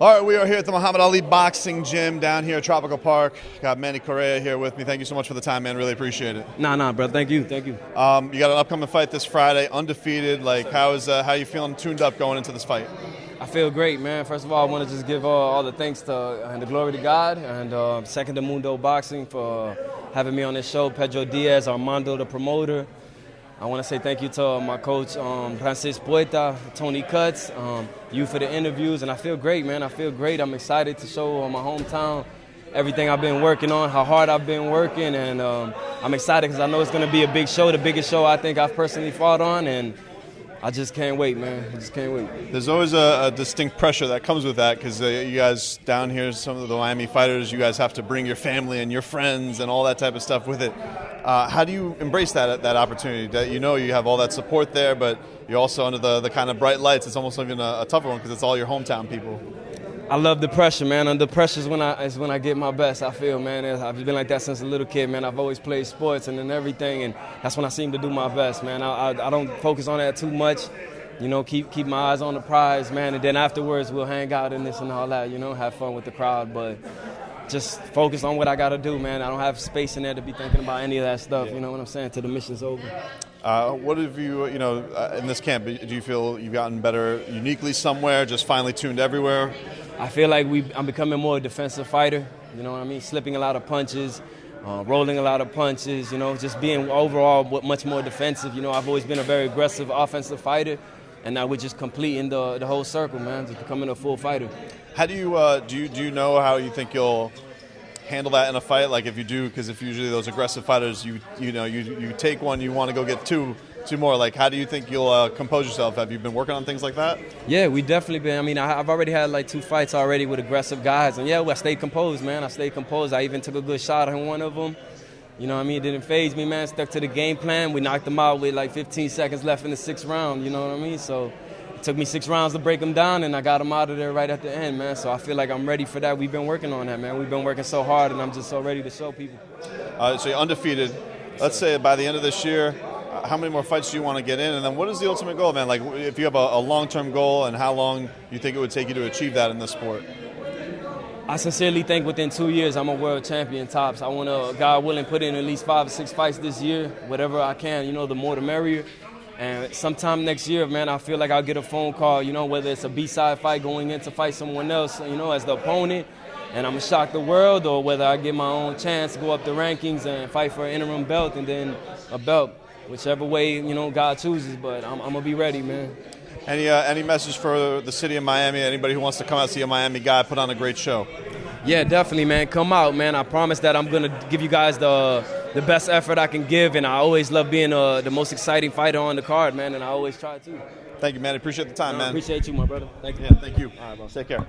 All right, we are here at the Muhammad Ali Boxing Gym down here at Tropical Park. Got Manny Correa here with me. Thank you so much for the time, man. Really appreciate it. Nah, bro. Thank you. You got an upcoming fight this Friday, Undefeated. Like, how are you feeling tuned up going into this fight? I feel great, man. First of all, I want to just give all the thanks to and the glory to God, and second to Mundo Boxing for having me on this show. Pedro Diaz, Armando, the promoter. I want to say thank you to my coach, Francis Poeta, Tony Cuts, you for the interviews, and I feel great, man. I feel great. I'm excited to show my hometown everything I've been working on, how hard I've been working, and I'm excited because I know it's going to be a big show, the biggest show I think I've personally fought on, and I just can't wait, man. I just can't wait. There's always a distinct pressure that comes with that because you guys down here, some of the Miami fighters, you guys have to bring your family and your friends and all that type of stuff with it. How do you embrace that opportunity? That you know you have all that support there, but you're also under the kind of bright lights. It's almost even a tougher one because it's all your hometown people. I love the pressure, man. Under pressure is when I get my best, I feel, man. I've been like that since a little kid, man. I've always played sports and everything, and that's when I seem to do my best, man. I don't focus on that too much. You know, keep my eyes on the prize, man, and then afterwards we'll hang out and this and all that, you know, have fun with the crowd, but just focus on what I got to do, man. I don't have space in there to be thinking about any of that stuff, you know what I'm saying, till the mission's over. What have you, in this camp, do you feel you've gotten better uniquely somewhere, just finely tuned everywhere? I feel like I'm becoming more a defensive fighter, you know what I mean, slipping a lot of punches, rolling a lot of punches, you know, just being overall much more defensive. You know, I've always been a very aggressive offensive fighter, and now we're just completing the whole circle, man, just becoming a full fighter. How do you know how you think you'll handle that in a fight? Like if you do, because if usually those aggressive fighters, you take one, you want to go get two more. Like how do you think you'll compose yourself? Have you been working on things like that? Yeah, we definitely been. I mean, I've already had like 2 fights already with aggressive guys, and I stayed composed, man. I stayed composed. I even took a good shot on one of them. You know what I mean? It didn't faze me, man. Stuck to the game plan. We knocked them out with like 15 seconds left in the 6th round. You know what I mean? So it took me 6 rounds to break them down, and I got them out of there right at the end, man. So I feel like I'm ready for that. We've been working on that, man. We've been working so hard, and I'm just so ready to show people. So you're undefeated. Let's say by the end of this year, how many more fights do you want to get in? And then what is the ultimate goal, man? Like if you have a long-term goal, and how long you think it would take you to achieve that in this sport? I sincerely think within 2 years I'm a world champion tops. I want to, God willing, put in at least 5 or 6 fights this year, whatever I can. You know, the more the merrier. And sometime next year, man, I feel like I'll get a phone call, you know, whether it's a B-side fight going in to fight someone else, you know, as the opponent, and I'm going to shock the world, or whether I get my own chance to go up the rankings and fight for an interim belt and then a belt, whichever way, you know, God chooses. But I'm going to be ready, man. Any message for the city of Miami, anybody who wants to come out and see a Miami guy put on a great show? Yeah, definitely, man. Come out, man. I promise that I'm going to give you guys the best effort I can give, and I always love being the most exciting fighter on the card, man, and I always try to. Thank you, man. I appreciate the time, man. I appreciate you, my brother. Thank you. Yeah, thank you. All right, bro. Take care.